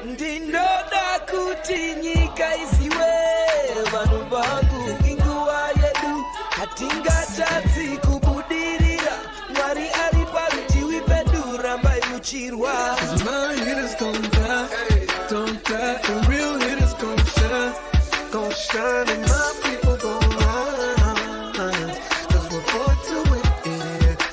Ndinoda kuti nyika isiwe vanhu vangu inguva yedu hatingatadzi kubudirira Mwari ari parutivi pedu rambai muchirwa My hitters don't die, the real hitters gon' shine and my people gon' rise Cause we're born to win,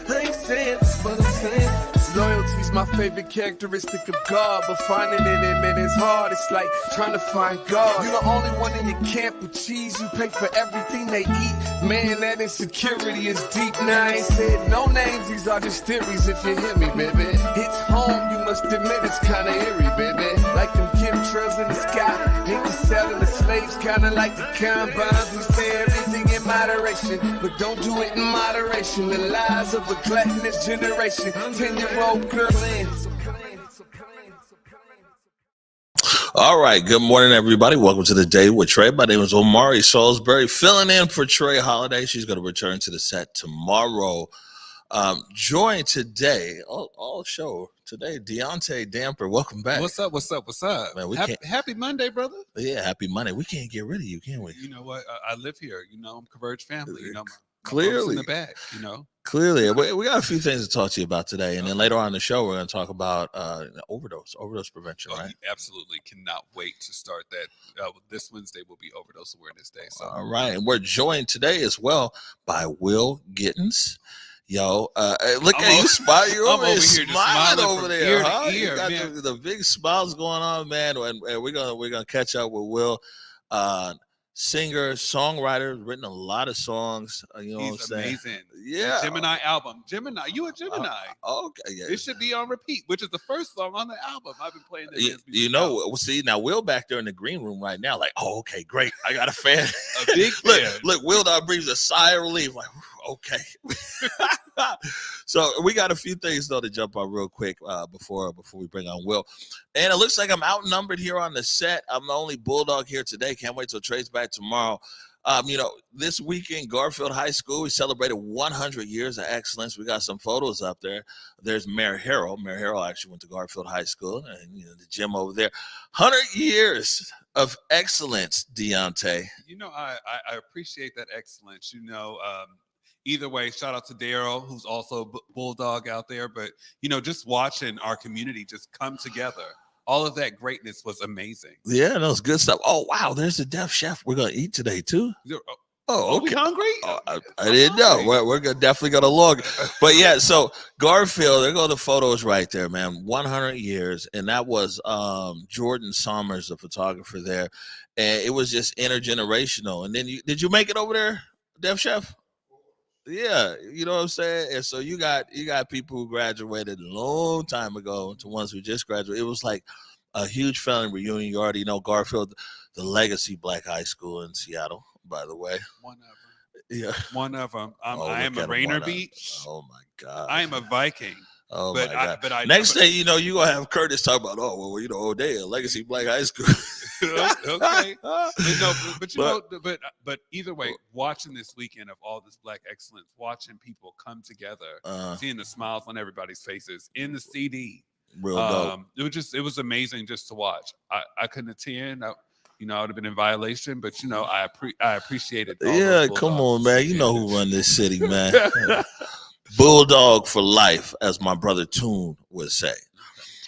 I ain't saying this but I'm saying Loyalty's my favorite characteristic of God, but finding it in it is hard. It's like trying to find God. You're the only one in your camp with cheese. You pay for everything they eat. Man, that insecurity is deep. Now I ain't said no names. These are just theories. If you hear me, baby, it's home. You must admit it's kind of eerie, baby. Like them chemtrails in the sky. Ain't the selling the slaves, kind of like the combines. We say everything in moderation, but don't do it in moderation. The lies of a gluttonous generation. 10-year-old girl. All right. Good morning, everybody. Welcome to the Day with Trae. My name is Omari Salisbury, filling in for Trae Holiday. She's going to return to the set tomorrow. Joined today, all show today, Deaunte Damper. Welcome back. What's up? Man, happy Monday, brother. Yeah, happy Monday. We can't get rid of you, can we? You know what? I live here. You know, I'm Converge family. You know, my clearly in the back. You know, clearly. We got a few things to talk to you about today, and then later on in the show, we're going to talk about overdose prevention. Right? Absolutely. Cannot wait to start that. This Wednesday will be Overdose Awareness Day. So, all right, and we're joined today as well by Will Gittens. Yo, look at you smile. You're over here smiling over there, huh? You got the big smiles going on, man. And we're gonna catch up with Will, singer, songwriter, written a lot of songs. You know what I'm saying? Amazing. Yeah. The Gemini album. Gemini. You a Gemini? Okay. Yeah. It should be on repeat, which is the first song on the album. I've been playing that. You know, see now Will back there in the green room right now, like, oh, okay, great. I got a fan. A big fan. Look, Will now breathes a sigh of relief, like, okay. So we got a few things though to jump on real quick before we bring on Will. And it looks like I'm outnumbered here on the set. I'm the only bulldog here today. Can't wait till Trae's back tomorrow. You know, this weekend, Garfield High School, we celebrated 100 years of excellence. We got some photos up there. There's Mayor Harrell. Mayor Harrell actually went to Garfield High School, and you know the gym over there. 100 years of excellence, Deaunte. You know, I appreciate that excellence. You know, either way, shout out to Daryl, who's also bulldog out there. But you know, just watching our community just come together. All of that greatness was amazing. Yeah, that was good stuff. Oh, wow. There's the Deaf Chef. We're going to eat today, too. Oh, okay. Are we hungry? Oh, I didn't know. We're definitely going to log. But, yeah, so Garfield, there go the photos right there, man. 100 years. And that was Jordan Sommers, the photographer there. And it was just intergenerational. And then did you make it over there, Deaf Chef? Yeah, you know what I'm saying? And so you got people who graduated a long time ago to ones who just graduated. It was like a huge family reunion. You already know Garfield, the legacy black high school in Seattle, by the way. One of them. Yeah. One of them. I am a Rainier Beach. Oh, my God. I am a Viking. Oh, my God. Next day, you know, you're going to have Curtis talk about, you know, O'Dea, legacy black high school. Okay. But either way, watching this weekend of all this black excellence, watching people come together, seeing the smiles on everybody's faces in the CD. Real dope. It was amazing just to watch. I couldn't attend. I would have been in violation, but you know, I appreciated it. Yeah, come on, man. You know who run this city, man. Bulldog for life, as my brother Toon would say.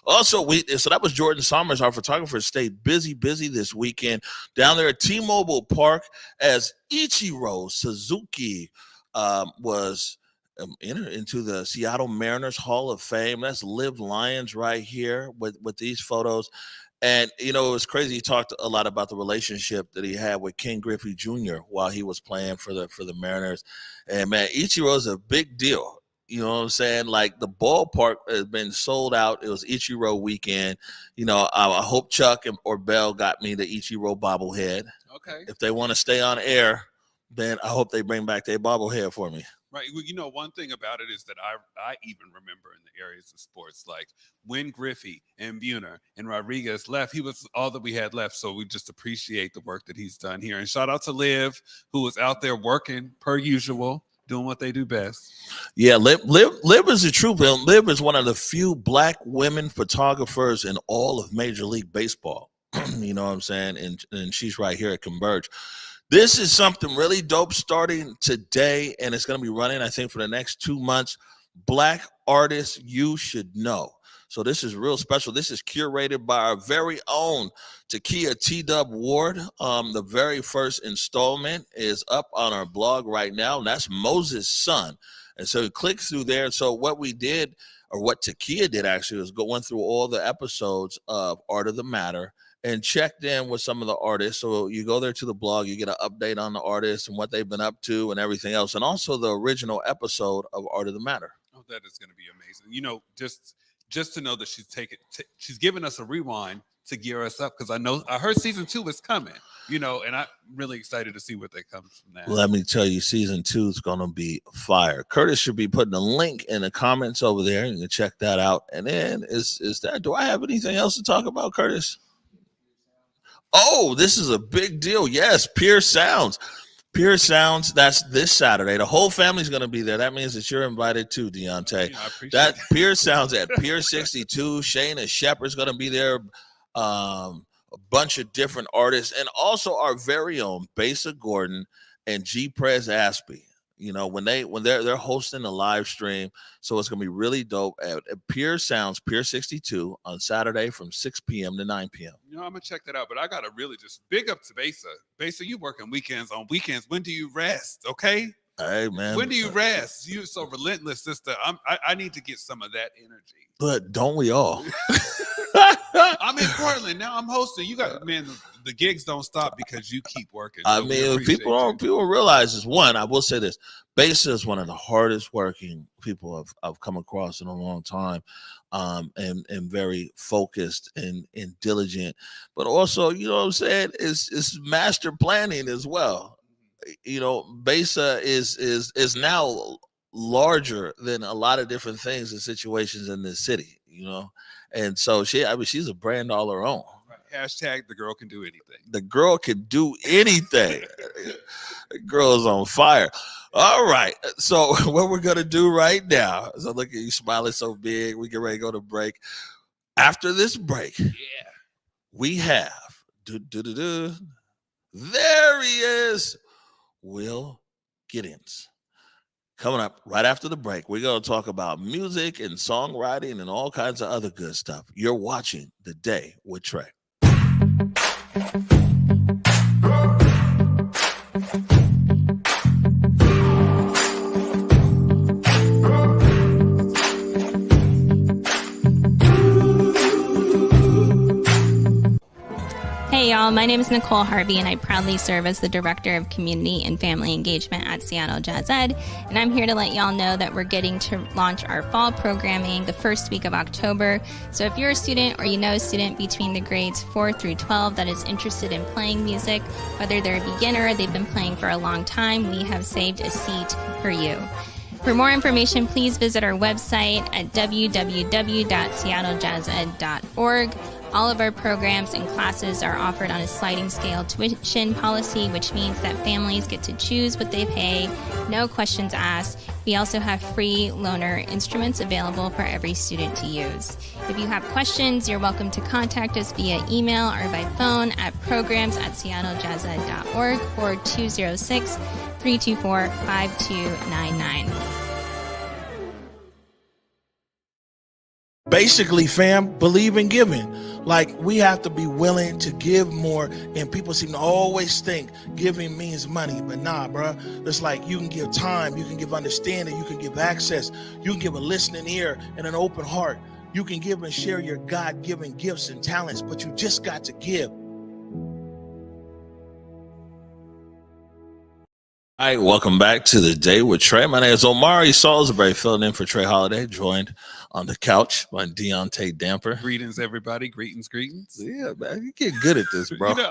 Also, so that was Jordan Sommers, our photographer, stayed busy this weekend down there at T-Mobile Park as Ichiro Suzuki was entered into the Seattle Mariners Hall of Fame. That's Live Lions right here with these photos. And, you know, it was crazy. He talked a lot about the relationship that he had with Ken Griffey Jr. while he was playing for the Mariners. And, man, Ichiro's a big deal. You know what I'm saying? Like, the ballpark has been sold out. It was Ichiro weekend. You know, I hope Chuck or Bell got me the Ichiro bobblehead. Okay. If they want to stay on air, then I hope they bring back their bobblehead for me. Right. Well, you know, one thing about it is that I even remember in the areas of sports, like when Griffey and Buhner and Rodriguez left, he was all that we had left. So we just appreciate the work that he's done here. And shout out to Liv, who was out there working per usual, doing what they do best. Yeah, Lib is the truth. Lib is one of the few Black women photographers in all of Major League Baseball. You know what I'm saying? And she's right here at Converge. This is something really dope starting today, and it's going to be running, I think, for the next 2 months. Black artists you should know. So this is real special. This is curated by our very own Takia T-Dub Ward. The very first installment is up on our blog right now, and that's Moses' son. And so you click through there. And so what we did, or what Takia did actually, was went through all the episodes of Art of the Matter and checked in with some of the artists. So you go there to the blog, you get an update on the artists and what they've been up to and everything else, and also the original episode of Art of the Matter. Oh, that is going to be amazing. You know, just to know that she's giving us a rewind to gear us up, because I heard season 2 is coming, you know, and I'm really excited to see what that comes from that. Let me tell you, season 2 is going to be fire. Curtis should be putting a link in the comments over there. You can check that out. And then do I have anything else to talk about, Curtis? Oh, this is a big deal. Yes, Pure Sounds. Pure Sounds, that's this Saturday. The whole family's going to be there. That means that you're invited too, Deaunte. Yeah, I appreciate that. Pure Sounds at Pier 62. Shayna Shepherd's going to be there. A bunch of different artists. And also our very own Besa Gordon and G. Prez Aspie. You know, when they're hosting a live stream. So it's going to be really dope at Pure Sounds, Pier 62 on Saturday from 6 p.m. to 9 p.m. You know, I'm going to check that out, but I got to really just big up to Besa. Besa, you working weekends. On weekends, when do you rest? Okay. Hey, man. When do you rest? You're so relentless, sister. I need to get some of that energy. But don't we all? I'm in Portland now. I'm hosting. You got, man, the gigs don't stop because you keep working. I mean, people realize this. One, I will say this: Besa is one of the hardest working people I've come across in a long time, and very focused and diligent. But also, you know what I'm saying, is master planning as well. You know, Besa is now larger than a lot of different things and situations in this city, you know. And so she's a brand all her own. Right. Hashtag the girl can do anything. The girl can do anything. The girl is on fire. All right. So what we're gonna do right now, so look at you smiling so big. We get ready to go to break. After this break, we have there he is, Will Gittens. Coming up right after the break, we're going to talk about music and songwriting and all kinds of other good stuff. You're watching The Day with Trae. Hey y'all, my name is Nicole Harvey and I proudly serve as the Director of Community and Family Engagement at Seattle Jazz Ed, and I'm here to let y'all know that we're getting to launch our fall programming the first week of October. So if you're a student or you know a student between the grades 4 through 12 that is interested in playing music, whether they're a beginner or they've been playing for a long time, we have saved a seat for you. For more information, please visit our website at www.seattlejazzed.org. All of our programs and classes are offered on a sliding scale tuition policy, which means that families get to choose what they pay, no questions asked. We also have free loaner instruments available for every student to use. If you have questions, you're welcome to contact us via email or by phone at programs@seattlejazzed.org or 206-324-5299. Basically, fam, believe in giving. Like, we have to be willing to give more, and people seem to always think giving means money, but nah, bro. It's like you can give time, you can give understanding, you can give access, you can give a listening ear and an open heart. You can give and share your God-given gifts and talents, but you just got to give. All right, welcome back to The Day with Trae. My name is Omari Salisbury, filling in for Trae Holiday, joined on the couch by Deaunte Damper. Greetings, everybody. Greetings. Yeah, man, you get good at this, bro. You know,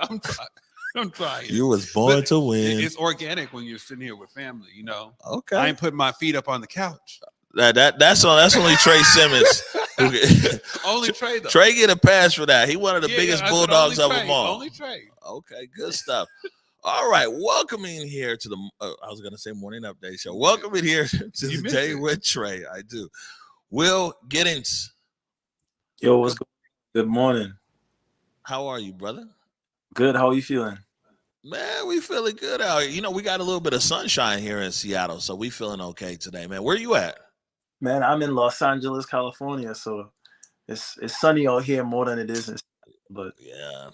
I'm trying. You was born to win. It's organic when you're sitting here with family, you know. Okay. I ain't putting my feet up on the couch. That's only Trae Simmons. Only Trae, though. Trae get a pass for that. He one of the biggest bulldogs of them all. Only Trae. Okay, good stuff. All right, welcome in here to the. I was gonna say morning update show. Welcome in here to the Day with Trae. I do. Will Gittens. Yo, what's good? Good morning. How are you, brother? Good. How are you feeling? Man, we feeling good out here. You know, we got a little bit of sunshine here in Seattle, so we feeling okay today, man. Where you at? Man, I'm in Los Angeles, California, so it's sunny out here more than it is in Seattle, but yeah,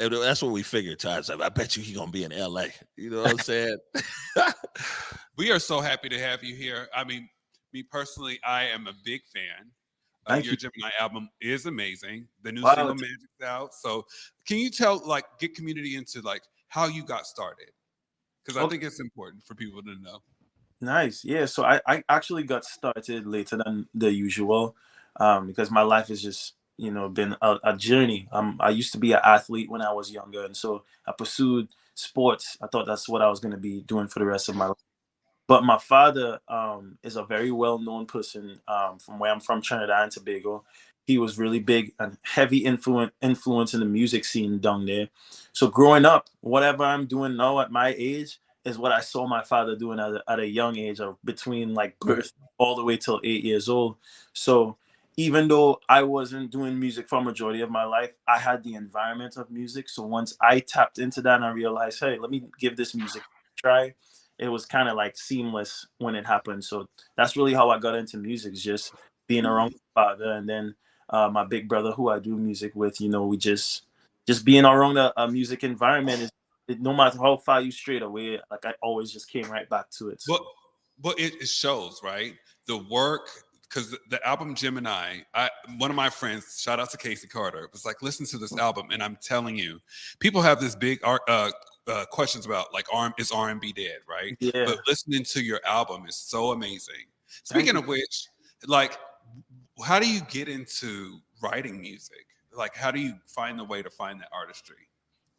that's what we figured. Times I bet you he gonna be in LA. You know what I'm saying? We are so happy to have you here. I mean, me personally, I am a big fan. Your Gemini album is amazing. The new single Magic's out. So can you get community into how you got started? Because I think it's important for people to know. Nice. Yeah. So I actually got started later than the usual because my life has just, been a journey. I used to be an athlete when I was younger. And so I pursued sports. I thought that's what I was going to be doing for the rest of my life. But my father is a very well-known person from where I'm from, Trinidad and Tobago. He was really big and heavy influence in the music scene down there. So growing up, whatever I'm doing now at my age is what I saw my father doing at a young age, of between birth all the way till 8 years old. So even though I wasn't doing music for a majority of my life, I had the environment of music. So once I tapped into that and I realized, hey, let me give this music a try, it was kind of seamless when it happened. So that's really how I got into music, is just being around my father. And then my big brother, who I do music with, we just being around a music environment no matter how far you strayed away, I always just came right back to it. So. But it shows, right? The work, because the album Gemini, one of my friends, shout out to Casey Carter, was like, listen to this album. And I'm telling you, people have this big questions about is R&B dead, right? Yeah. But listening to your album is so amazing. Speaking of which, how do you get into writing music? How do you find the way to find that artistry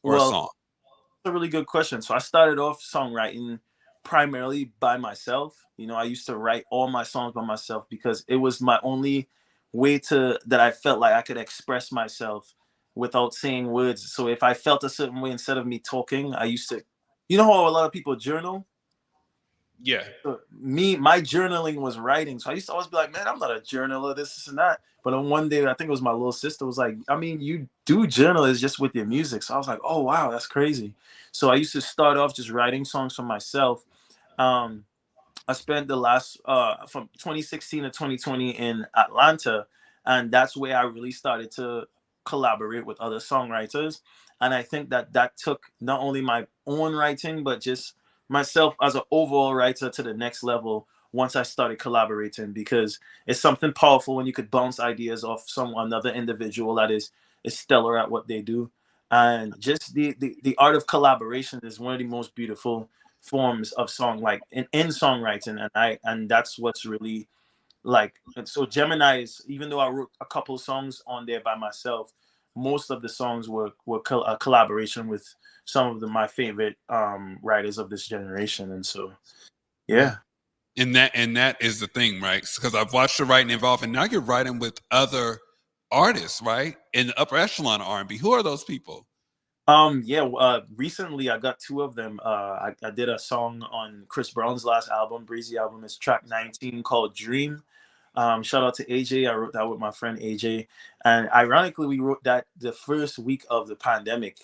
or a song? That's a really good question. So I started off songwriting primarily by myself. I used to write all my songs by myself because it was my only way that I felt like I could express myself without saying words. So if I felt a certain way, instead of me talking, I used to, how a lot of people journal? Yeah. So my journaling was writing. So I used to always be like, man, I'm not a journaler, this and that. But on one day, I think it was my little sister was like, I mean, you do journal, it's just with your music. So I was like, oh, wow, that's crazy. So I used to start off just writing songs for myself. I spent the last from 2016 to 2020 in Atlanta, and that's where I really started to collaborate with other songwriters. And I think that took not only my own writing, but just myself as an overall writer to the next level once I started collaborating, because it's something powerful when you could bounce ideas off another individual that is stellar at what they do. And just the art of collaboration is one of the most beautiful forms of in songwriting, and that's what's really and so Gemini is, even though I wrote a couple songs on there by myself, most of the songs were a collaboration with some of my favorite writers of this generation. And so yeah. And that is the thing, right? Because I've watched your writing evolve, and now you're writing with other artists, right? In the upper echelon of R&B. Who are those people? Recently I got two of them. I did a song on Chris Brown's last album, Breezy album. It's track 19 called Dream. Shout out to AJ. I wrote that with my friend AJ. And ironically, we wrote that the first week of the pandemic,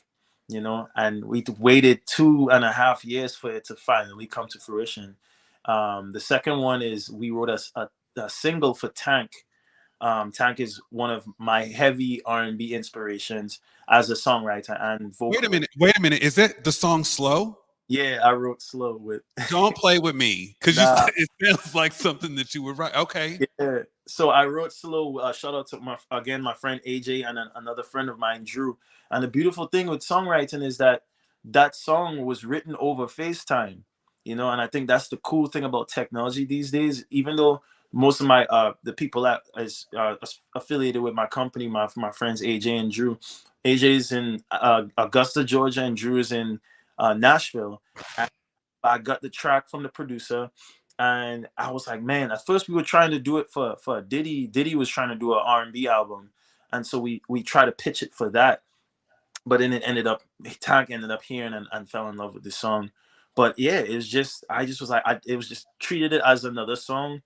and we waited 2.5 years for it to finally come to fruition. The second one is we wrote a single for Tank. Tank is one of my heavy R&B inspirations as a songwriter and vocalist. Wait a minute. Is that the song Slow? Yeah, I wrote Slow with. Don't play with me, because it sounds like something that you would write. Okay. Yeah. So I wrote Slow. Shout out to my friend AJ and another friend of mine, Drew. And the beautiful thing with songwriting is that song was written over FaceTime, and I think that's the cool thing about technology these days. Even though most of my the people that is affiliated with my company, my friends AJ and Drew. AJ's in Augusta, Georgia, and Drew is in Nashville. And I got the track from the producer, and I was like, man, at first we were trying to do it for Diddy. Diddy was trying to do an R&B album, and so we tried to pitch it for that. but then it ended up, Tank ended up hearing and fell in love with the song. But yeah, it's just, I just was like, it was just treated it as another song,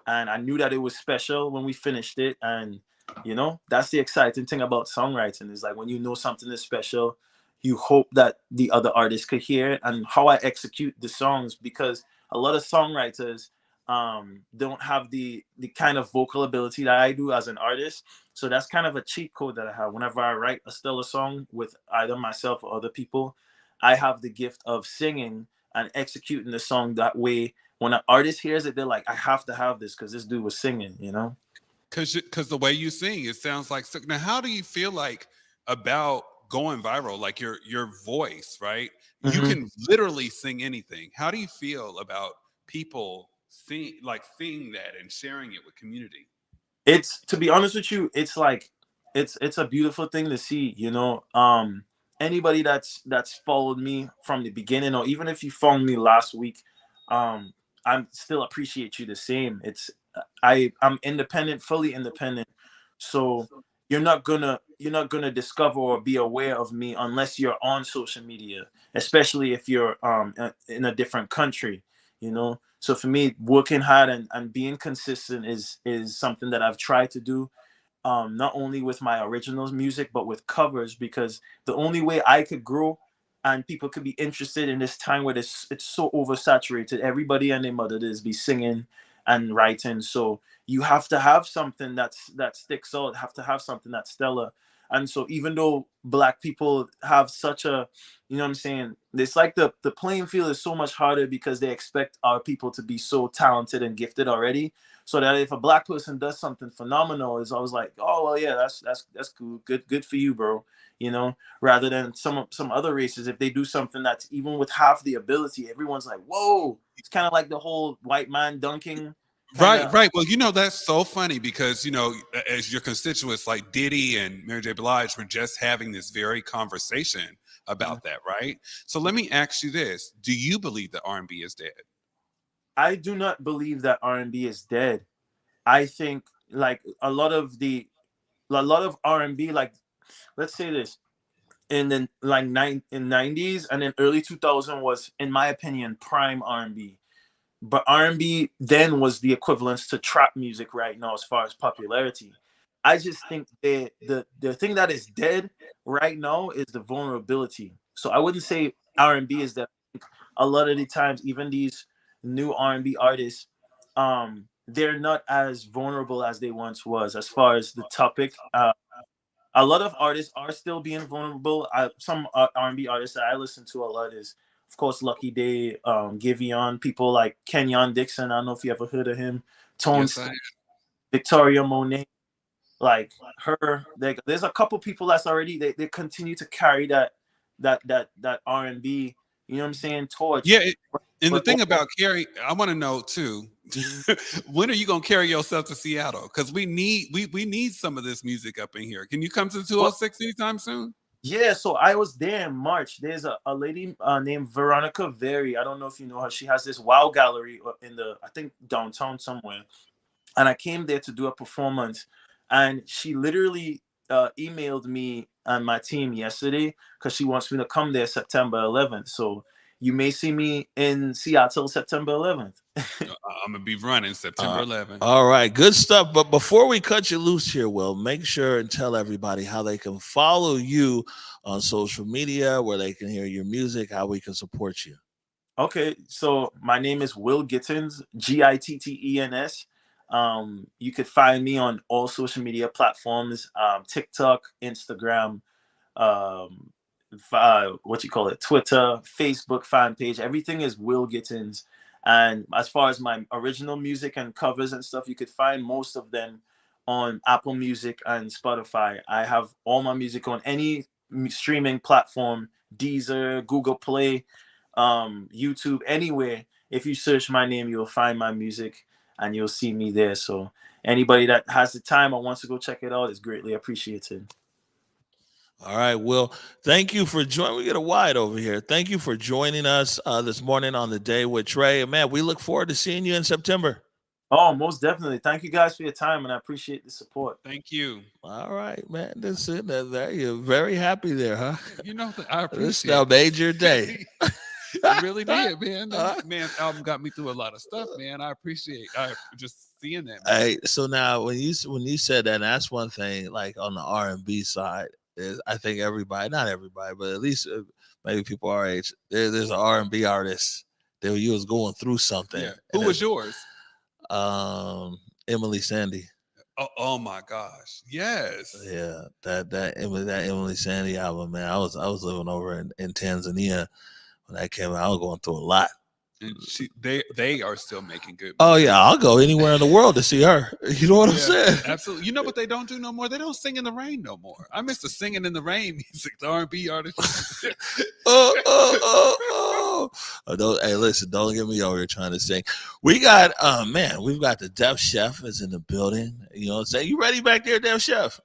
and I knew that it was special when we finished it. And that's the exciting thing about songwriting, is like when you know something is special, you hope that the other artists could hear it. And how I execute the songs, because a lot of songwriters don't have the kind of vocal ability that I do as an artist. So that's kind of a cheat code that I have. Whenever I write a stellar song with either myself or other people, I have the gift of singing and executing the song that way. When an artist hears it, they're like, I have to have this because this dude was singing, Because the way you sing, it sounds like. Now, how do you feel like about going viral? Like your voice, right? You Mhm. can literally sing anything. How do you feel about people seeing that and sharing it with community? It's, to be honest with you, it's like, it's a beautiful thing to see, anybody that's followed me from the beginning, or even if you found me last week, um I'm still appreciate you the same. I'm independent, fully independent. So you're not gonna discover or be aware of me unless you're on social media, especially if you're in a different country. So for me, working hard and being consistent is something that I've tried to do, not only with my originals music but with covers, because the only way I could grow and people could be interested in this time where it's so oversaturated, everybody and their mother is be singing and writing. So you have to have something that sticks out, have to have something that's stellar. And so even though Black people have such a, what I'm saying, it's like the playing field is so much harder because they expect our people to be so talented and gifted already. So that if a Black person does something phenomenal, it's always like, oh well, yeah, that's cool, good for you, bro. Rather than some other races, if they do something that's even with half the ability, everyone's like, whoa. It's kind of like the whole white man dunking. Right. Well, that's so funny because, as your constituents like Diddy and Mary J. Blige were just having this very conversation about that, right? So let me ask you this. Do you believe that R&B is dead? I do not believe that R&B is dead. I think like a lot of R&B, like, let's say this, in the like 90s and then early 2000 was, in my opinion, prime R&B. But R&B then was the equivalence to trap music right now as far as popularity. I just think the thing that is dead right now is the vulnerability. So I wouldn't say R&B is that. A lot of the times, even these new R&B artists, they're not as vulnerable as they once was as far as the topic. A lot of artists are still being vulnerable. Some R&B artists that I listen to a lot is, of course, Lucky Day, Giveon, people like Kenyon Dixon. I don't know if you ever heard of him. Tone, Yes, I am. Victoria Monet, like her. There's a couple people that's already they continue to carry that R&B. You know what I'm saying? Torch. Yeah. And the But thing about Carrie, I want to know too, when are you gonna carry yourself to Seattle? Because we need some of this music up in here. Can you come to the 206 anytime soon? yeah, so I was there in March. There's a lady named Veronica Very. I don't know if you know her. She has this wow gallery in I think downtown somewhere. And I came there to do a performance, and she literally emailed me and my team yesterday because she wants me to come there September 11th. So you may see me in Seattle September 11th. I'm gonna be running September 11th. All right, good stuff. But before we cut you loose here, Will, make sure and tell everybody how they can follow you on social media, where they can hear your music, how we can support you. Okay, so my name is Will Gittens, Gittens. You could find me on all social media platforms, TikTok, Instagram, Twitter, Facebook fan page. Everything is Will Gittens. And as far as my original music and covers and stuff, you could find most of them on Apple Music and Spotify. I have all my music on any streaming platform, Deezer, Google Play, YouTube, anywhere. If you search my name, you'll find my music and you'll see me there. So anybody that has the time or wants to go check it out is greatly appreciated. All right, Will, thank you for joining. We get a wide over here. Thank you for joining us this morning on The Day with Trae. And man, we look forward to seeing you in September. Oh, most definitely. Thank you guys for your time, and I appreciate the support. Thank you. All right, man. This is that. You're very happy there, huh? You know, I appreciate This now made your day. It really did, man. Man's album got me through a lot of stuff, man. I just seeing that. Man. Hey, so now when you said that, that's one thing. Like on the R&B side, is I think everybody, not everybody, but at least maybe people our age, there's an R&B artist that you was going through something. Yeah. Who was yours? Emily Sandy. Oh my gosh, yes. Yeah, that Emily Sandy album, man. I was living over in Tanzania when that came out. I was going through a lot. And they are still making good music. Oh yeah, I'll go anywhere in the world to see her. You know what I'm saying? Absolutely. You know what they don't do no more? They don't sing in the rain no more. I miss the singing in the rain music, the R&B artists. Hey, listen, don't get me over here trying to sing. We got we've got the Deaf Chef is in the building. You know what I'm saying? You ready back there, Deaf Chef?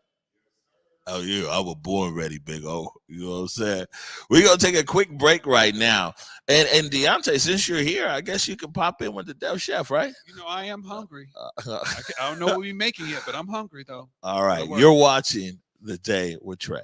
Oh yeah, I was born ready, big O. You know what I'm saying? We're gonna take a quick break right now. And Deaunte, since you're here, I guess you can pop in with the Deaf Chef, right? You know, I am hungry. I don't know what we're making yet, but I'm hungry though. All right, you're watching The Day with Trae.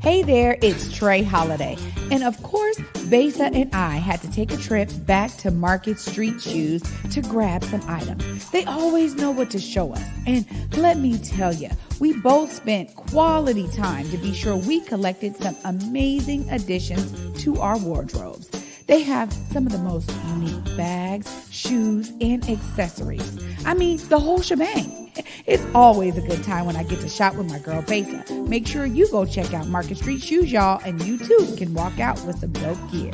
Hey there, it's Trae Holiday. And of course, Besa and I had to take a trip back to Market Street Shoes to grab some items. They always know what to show us. And let me tell you, we both spent quality time to be sure we collected some amazing additions to our wardrobes. They have some of the most unique bags, shoes, and accessories. I mean, the whole shebang. It's always a good time when I get to shop with my girl Besa. Make sure you go check out Market Street Shoes, y'all, and you too can walk out with some dope gear.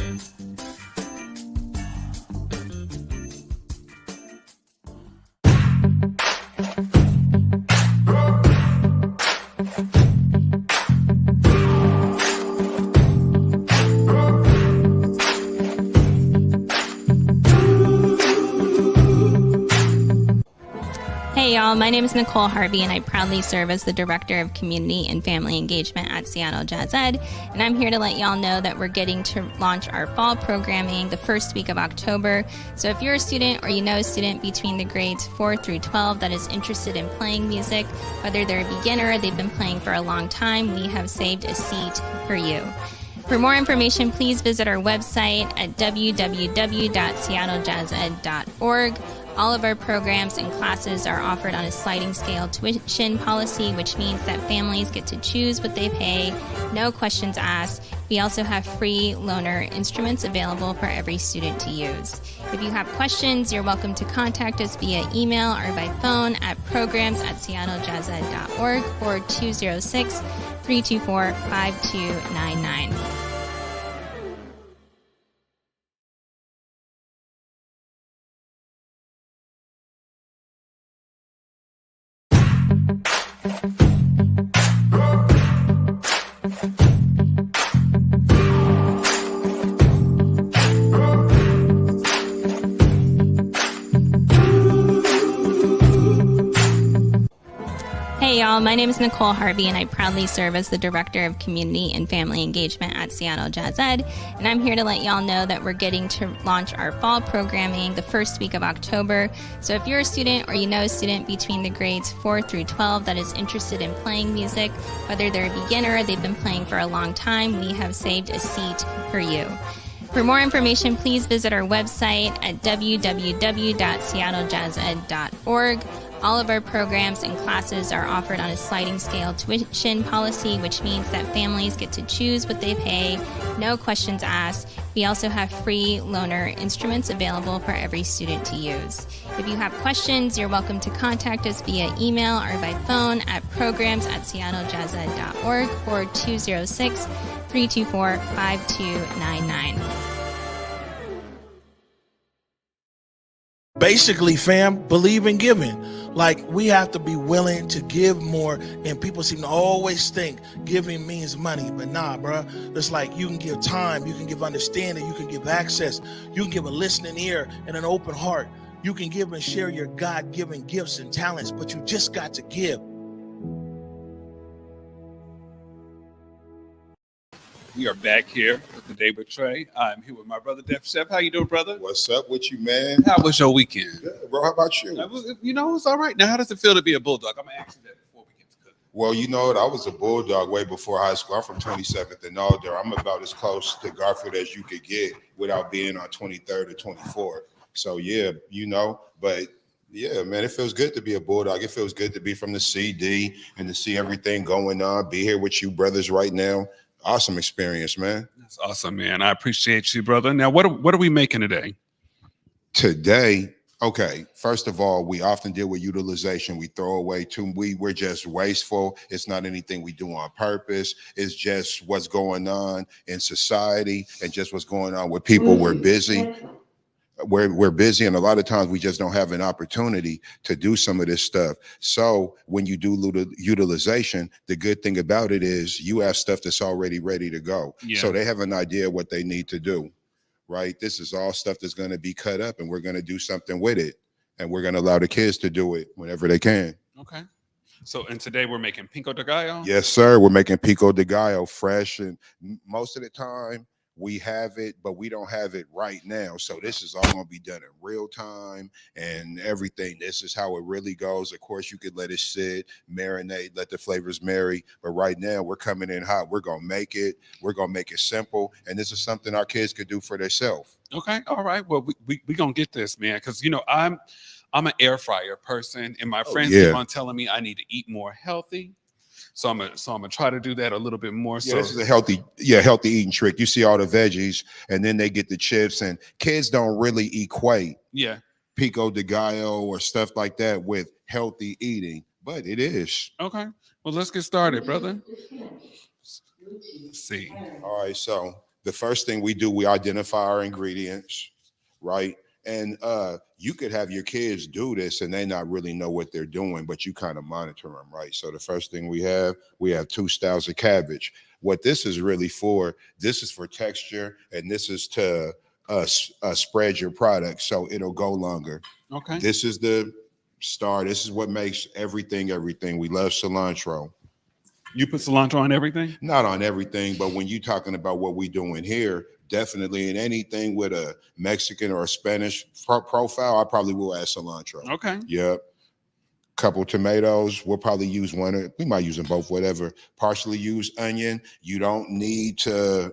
Hey y'all, my name is Nicole Harvey and I proudly serve as the Director of Community and Family Engagement at Seattle Jazz Ed, and I'm here to let y'all know that we're getting to launch our fall programming the first week of October. So if you're a student or you know a student between the grades 4 through 12 that is interested in playing music, whether they're a beginner or they've been playing for a long time, we have saved a seat for you. For more information, please visit our website at www.seattlejazzed.org. All of our programs and classes are offered on a sliding scale tuition policy, which means that families get to choose what they pay, no questions asked. We also have free loaner instruments available for every student to use. If you have questions, you're welcome to contact us via email or by phone at programs@seattlejazzed.org or 206-324-5299. Hey y'all, my name is Nicole Harvey and I proudly serve as the Director of Community and Family Engagement at Seattle Jazz Ed, and I'm here to let y'all know that we're getting to launch our fall programming the first week of October. So if you're a student or you know a student between the grades 4 through 12 that is interested in playing music, whether they're a beginner or they've been playing for a long time, we have saved a seat for you. For more information, please visit our website at www.seattlejazzed.org. All of our programs and classes are offered on a sliding scale tuition policy, which means that families get to choose what they pay, no questions asked. We also have free loaner instruments available for every student to use. If you have questions, you're welcome to contact us via email or by phone at programs@seattlejazzed.org or 206-324-5299. Basically, fam, believe in giving. Like, we have to be willing to give more, and people seem to always think giving means money, but nah, bro. It's like you can give time, you can give understanding, you can give access, you can give a listening ear and an open heart. You can give and share your God-given gifts and talents, but you just got to give. We are back here with the Day with Trae. I'm here with my brother, Def Chef. How you doing, brother? What's up with you, man? How was your weekend? Good, bro. How about you? You know, it's all right. Now, how does it feel to be a bulldog? I'm going to ask you that before we get to cook. Well, you know what? I was a bulldog way before high school. I'm from 27th and Alder. I'm about as close to Garfield as you could get without being on 23rd or 24th. So, yeah, you know, but yeah, man, it feels good to be a bulldog. It feels good to be from the CD and to see everything going on, be here with you brothers right now. Awesome experience, man. That's awesome, man. I appreciate you, brother. Now, what are we making today? Today, okay, first of all, we often deal with utilization. We throw away we're just wasteful. It's not anything we do on purpose. It's just what's going on in society and just what's going on with people. We're busy. We're busy, and a lot of times we just don't have an opportunity to do some of this stuff. So when you do utilization, the good thing about it is you have stuff that's already ready to go. Yeah. So they have an idea what they need to do, right? This is all stuff that's going to be cut up, and we're going to do something with it, and we're going to allow the kids to do it whenever they can. Okay. So, and today we're making Pico De Gallo? Yes, sir. We're making Pico De Gallo fresh, and most of the time, we have it, but we don't have it right now. So this is all going to be done in real time and everything. This is how it really goes. Of course, you could let it sit, marinate, let the flavors marry. But right now, we're coming in hot. We're going to make it. We're going to make it simple. And this is something our kids could do for themselves. Okay. All right. Well, we going to get this, man. Because, you know, I'm an air fryer person. And my friends keep on telling me I need to eat more healthy. So I'm gonna try to do that a little bit more. Yeah, so this is a healthy eating trick. You see all the veggies, and then they get the chips, and kids don't really equate Pico De Gallo or stuff like that with healthy eating, but it is. Okay. Well, let's get started, brother. Let's see. All right. So the first thing we do, we identify our ingredients, right? And you could have your kids do this and they not really know what they're doing, but you kind of monitor them, right? So the first thing we have 2 styles of cabbage. What this is really for, this is for texture, and this is to spread your product so it'll go longer. Okay. This is the star. This is what makes everything. We love cilantro. You put cilantro on everything? Not on everything, but when you're talking about what we doing here, definitely in anything with a Mexican or a Spanish profile, I probably will add cilantro. Okay. Yep. Couple tomatoes. We'll probably use one. We might use them both, whatever. Partially use onion. You don't need to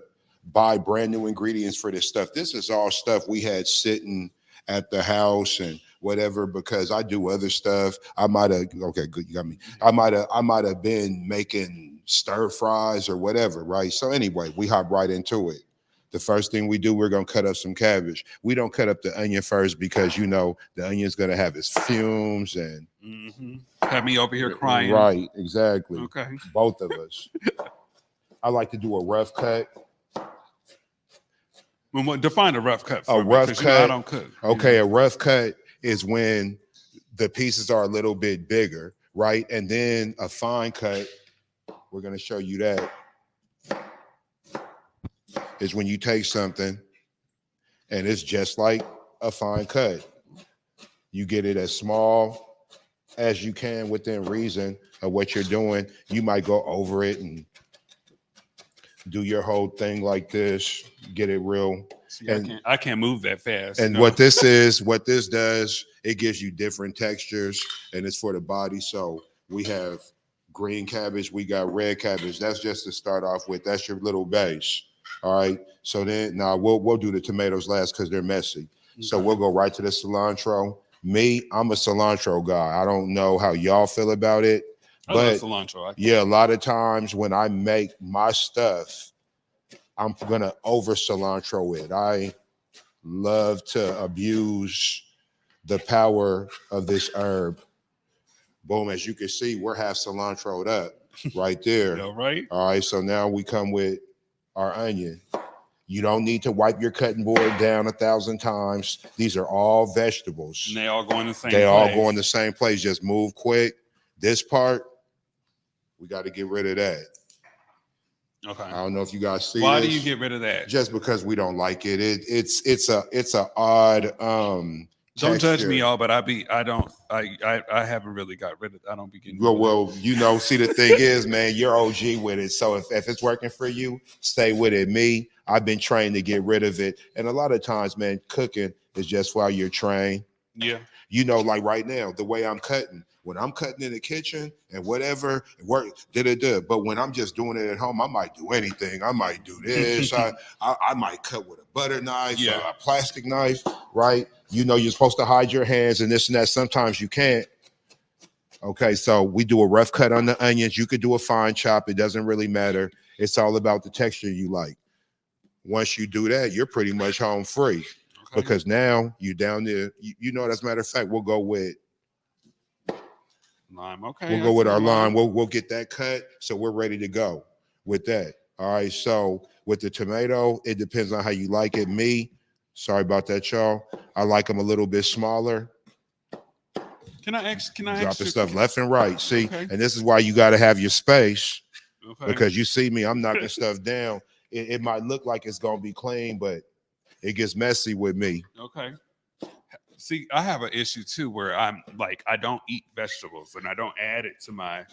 buy brand new ingredients for this stuff. This is all stuff we had sitting at the house and whatever, because I do other stuff. I might have, okay, good, you got me. I might have been making stir fries or whatever, right? So anyway, we hop right into it. The first thing we do, we're going to cut up some cabbage. We don't cut up the onion first because, you know, the onion's going to have its fumes and... Have me over here crying. Right, exactly. Okay. Both of us. I like to do a rough cut. Well, define a rough cut For me, rough cut. You know, I don't cook. Okay, a rough cut is when the pieces are a little bit bigger, right? And then a fine cut, we're going to show you that, is when you take something and it's just like a fine cut. You get it as small as you can within reason of what you're doing. You might go over it and do your whole thing like this, get it real. See, I can't move that fast. And what this does, it gives you different textures, and it's for the body. So we have green cabbage, we got red cabbage. That's just to start off with. That's your little base. All right. So then now we'll do the tomatoes last because they're messy. Okay. So we'll go right to the cilantro. Me, I'm a cilantro guy. I don't know how y'all feel about it. I love cilantro. Yeah, a lot of times when I make my stuff, I'm gonna over cilantro it. I love to abuse the power of this herb. Boom, as you can see, we're half cilantroed up right there. All right. All right, so now we come with our onion. You don't need to wipe your cutting board down 1,000 times. These are all vegetables. And they all go in the same place. They all go in the same place. Just move quick. This part, we got to get rid of that. Okay. I don't know if you guys see Why this. do you get rid of that? Just because we don't like it. It's a odd Don't judge me, texture. y'all, but I haven't really got rid of it. I don't be getting rid of it. Well, you know, see, the thing is, man, you're OG with it. So if it's working for you, stay with it. Me, I've been trained to get rid of it. And a lot of times, man, cooking is just while you're trained. Yeah. You know, like right now, the way I'm cutting, when I'm cutting in the kitchen and whatever, work, but when I'm just doing it at home, I might do anything. I might do this. I might cut with a butter knife, a plastic knife, right? You know, you're supposed to hide your hands and this and that. Sometimes you can't. Okay, so we do a rough cut on the onions. You could do a fine chop. It doesn't really matter. It's all about the texture you like. Once you do that, you're pretty much home free. Because now you down there, you know, as a matter of fact, we'll go with lime. Okay. We'll go with our lime. We'll get that cut. So we're ready to go with that. All right. So with the tomato, it depends on how you like it. Me, sorry about that, y'all. I like them a little bit smaller. Can I drop the stuff left and right? See, and this is why you got to have your space. Because you see me, I'm knocking stuff down. It might look like it's gonna be clean, but it gets messy with me. Okay. See, I have an issue too where I'm like, I don't eat vegetables and I don't add it to my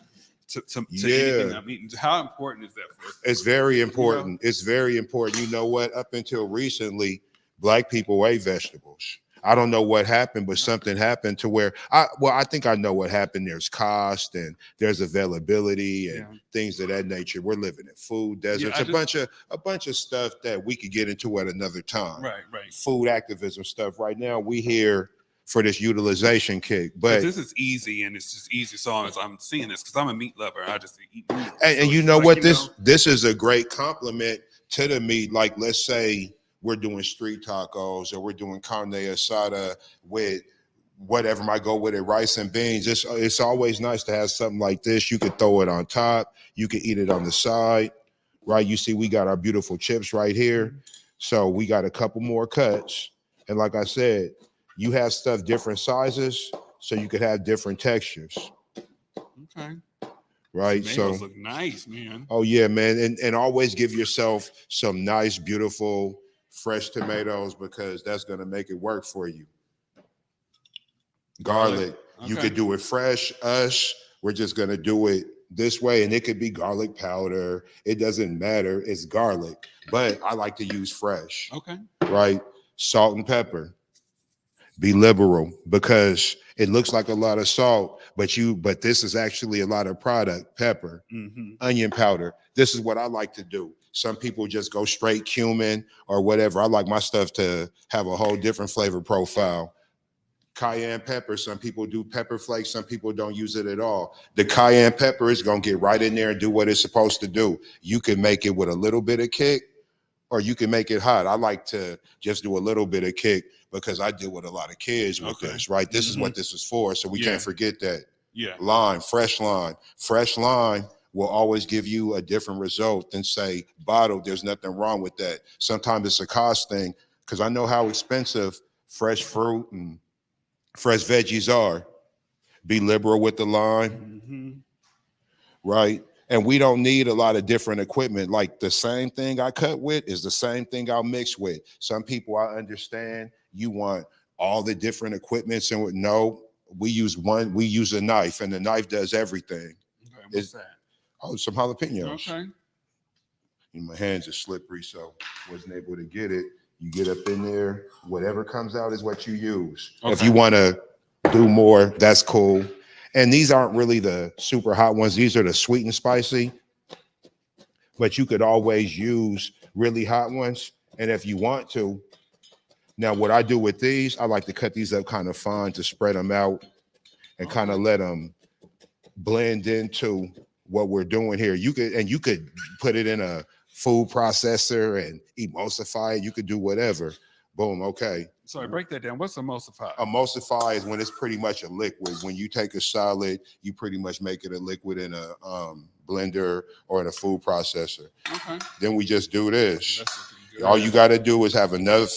to anything I'm eating. How important is that for us? It's very important. You know? It's very important. You know what? Up until recently, Black people ate vegetables. I don't know what happened, but something happened to where I think I know what happened. There's cost and there's availability and things of that nature. We're living in food deserts, a bunch of stuff that we could get into at another time. Right. Food activism stuff. Right now, we here for this utilization kick, but this is easy and it's just easy. So I'm seeing this because I'm a meat lover. I just eat meat. And you know what? This is a great compliment to the meat. Like, let's say we're doing street tacos or we're doing carne asada with whatever might go with it, rice and beans. It's always nice to have something like this. You could throw it on top. You could eat it on the side, right? You see, we got our beautiful chips right here. So we got a couple more cuts. And like I said, you have stuff different sizes so you could have different textures. Okay. Right. Tomatoes look nice, man. Oh yeah, man. And always give yourself some nice, beautiful, fresh tomatoes because that's going to make it work for you. Garlic. Okay. You could do it fresh. We're just going to do it this way. And it could be garlic powder. It doesn't matter. It's garlic. But I like to use fresh. Okay. Right. Salt and pepper. Be liberal because it looks like a lot of salt, but this is actually a lot of product. Pepper, onion powder. This is what I like to do. Some people just go straight cumin or whatever. I like my stuff to have a whole different flavor profile. Cayenne pepper, some people do pepper flakes, some people don't use it at all. The cayenne pepper is going to get right in there and do what it's supposed to do. You can make it with a little bit of kick or you can make it hot. I like to just do a little bit of kick because I deal with a lot of kids with this, right? This is what this is for, so we can't forget that. Yeah. Lime, fresh lime. Fresh lime will always give you a different result than say bottled. There's nothing wrong with that. Sometimes it's a cost thing because I know how expensive fresh fruit and fresh veggies are. Be liberal with the lime, right? And we don't need a lot of different equipment. Like the same thing I cut with is the same thing I'll mix with. Some people, I understand, you want all the different equipments and no, we use a knife and the knife does everything. Okay, what's that? Oh, some jalapenos. Okay. My hands are slippery, so wasn't able to get it. You get up in there, whatever comes out is what you use. Okay. If you want to do more, that's cool. And these aren't really the super hot ones. These are the sweet and spicy. But you could always use really hot ones. And if you want to, now what I do with these, I like to cut these up kind of fine to spread them out and kind of let them blend into what we're doing here. You could put it in a food processor and emulsify it. You could do whatever. Boom. Okay. Sorry, break that down. What's emulsify? Emulsify is when it's pretty much a liquid. When you take a solid, you pretty much make it a liquid in a blender or in a food processor. Okay. Then we just do this. All you got to do is have enough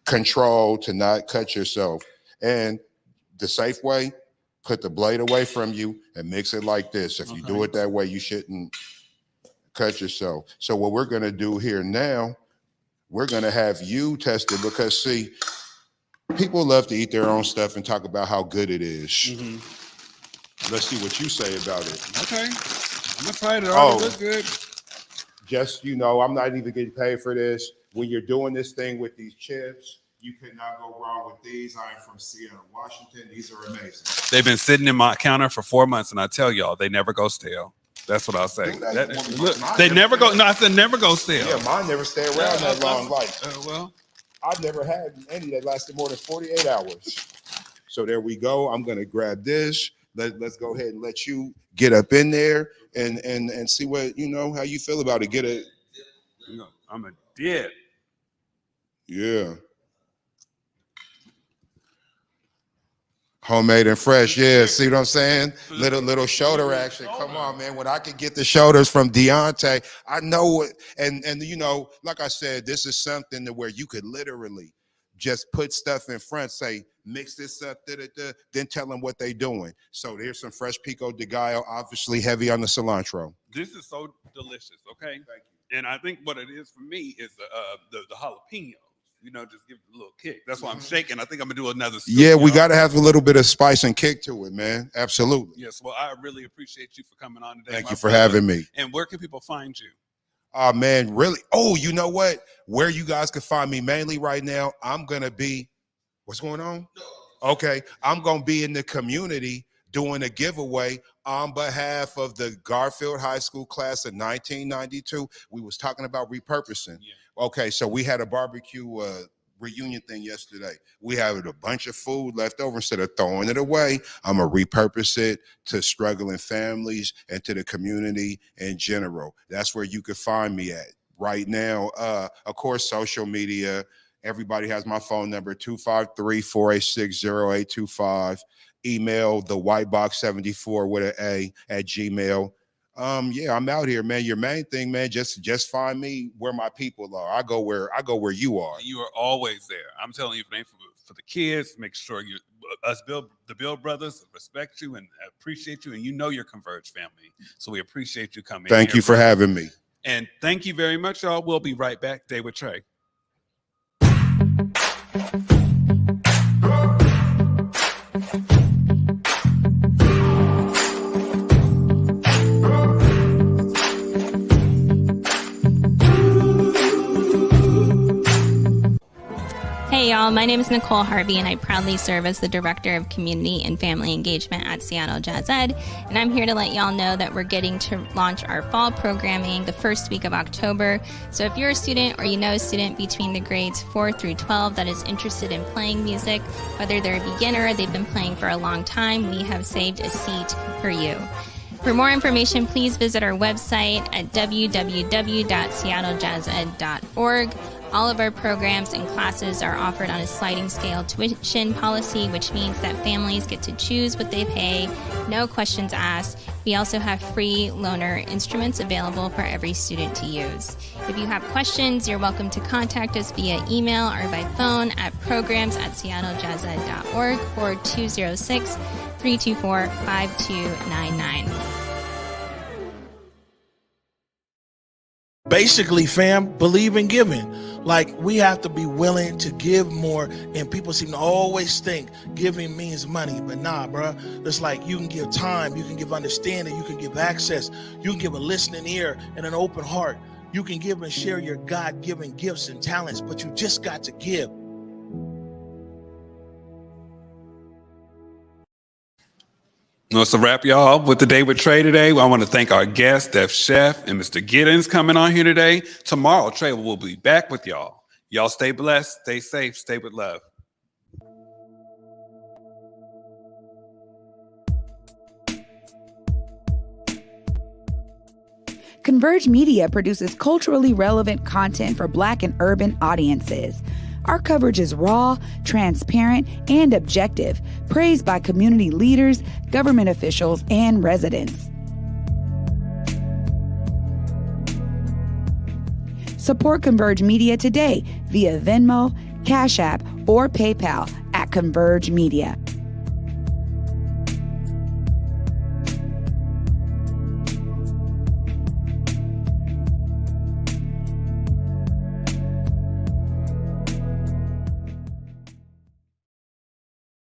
control to not cut yourself. And the safe way, put the blade away from you and mix it like this. If you do it that way, you shouldn't cut yourself. So what we're going to do here now, we're going to have you test it because see, People love to eat their own stuff and talk about how good it is. Mm-hmm. Let's see what you say about it. Okay. I'm gonna try it. It already looks good. Just, I'm not even getting paid for this. When you're doing this thing with these chips, you cannot go wrong with these. I am from Seattle, Washington. These are amazing. They've been sitting in my counter for 4 months, and I tell y'all, they never go stale. That's what I'll say. Look, they never go. No, I said never go stale. Yeah, mine never stay around that long. Well, I've never had any that lasted more than 48 hours. So there we go. I'm gonna grab this. Let's go ahead and let you get up in there and see what how you feel about it. Get it. I'm a dip. Yeah. Homemade and fresh, yeah. See what I'm saying? Little shoulder action. Come on, man. When I can get the shoulders from Deaunte, I know it. And like I said, this is something where you could literally just put stuff in front, say, mix this up, then tell them what they doing. So there's some fresh Pico De Gallo, obviously heavy on the cilantro. This is so delicious, okay? Thank you. And I think what it is for me is the jalapeno. Just give it a little kick. That's why I'm shaking. I think I'm gonna do another scoop, Yeah, we got to have a little bit of spice and kick to it, man. Absolutely. Yes. Well, I really appreciate you for coming on today. Thank you for having me. And where can people find you? Man, really? Oh, you know what? Where you guys can find me mainly right now, I'm gonna be. What's going on? Okay, I'm gonna be in the community doing a giveaway on behalf of the Garfield High School class of 1992. We was talking about repurposing. Yeah. Okay, so we had a barbecue reunion thing yesterday. We had a bunch of food left over. Instead of throwing it away, I'm gonna repurpose it to struggling families and to the community in general. That's where you can find me at right now. Of course, social media. Everybody has my phone number, 253-486-0825. Email the whitebox74 with an A at Gmail. Yeah, I'm out here, man. Your main thing, man, just find me where my people are. I go where you are. You are always there. I'm telling you, for the kids, make sure the Bill brothers respect you and appreciate you, and your Converge family. So we appreciate you coming. Thank you for having me. And thank you very much, y'all. We'll be right back. Day with Trae. Hey y'all, my name is Nicole Harvey and I proudly serve as the Director of Community and Family Engagement at Seattle Jazz Ed, and I'm here to let y'all know that we're getting to launch our fall programming the first week of October. So if you're a student or a student between the grades 4 through 12 that is interested in playing music, whether they're a beginner or they've been playing for a long time, we have saved a seat for you. For more information, please visit our website at www.seattlejazzed.org. All of our programs and classes are offered on a sliding scale tuition policy, which means that families get to choose what they pay, no questions asked. We also have free loaner instruments available for every student to use. If you have questions, you're welcome to contact us via email or by phone at programs@seattlejazzed.org or 206-324-5299. Basically, fam, believe in giving. Like, we have to be willing to give more, and people seem to always think giving means money, but nah, bro. It's like you can give time, you can give understanding, you can give access, you can give a listening ear and an open heart. You can give and share your God-given gifts and talents, but you just got to give. It's a wrap, y'all, with the Day with Trae today. I want to thank our guest, Def Chef, and Mr. Gittens coming on here today. Tomorrow, Trae will be back with y'all. Y'all stay blessed, stay safe, stay with love. Converge Media produces culturally relevant content for Black and urban audiences. Our coverage is raw, transparent, and objective, praised by community leaders, government officials, and residents. Support Converge Media today via Venmo, Cash App, or PayPal at Converge Media.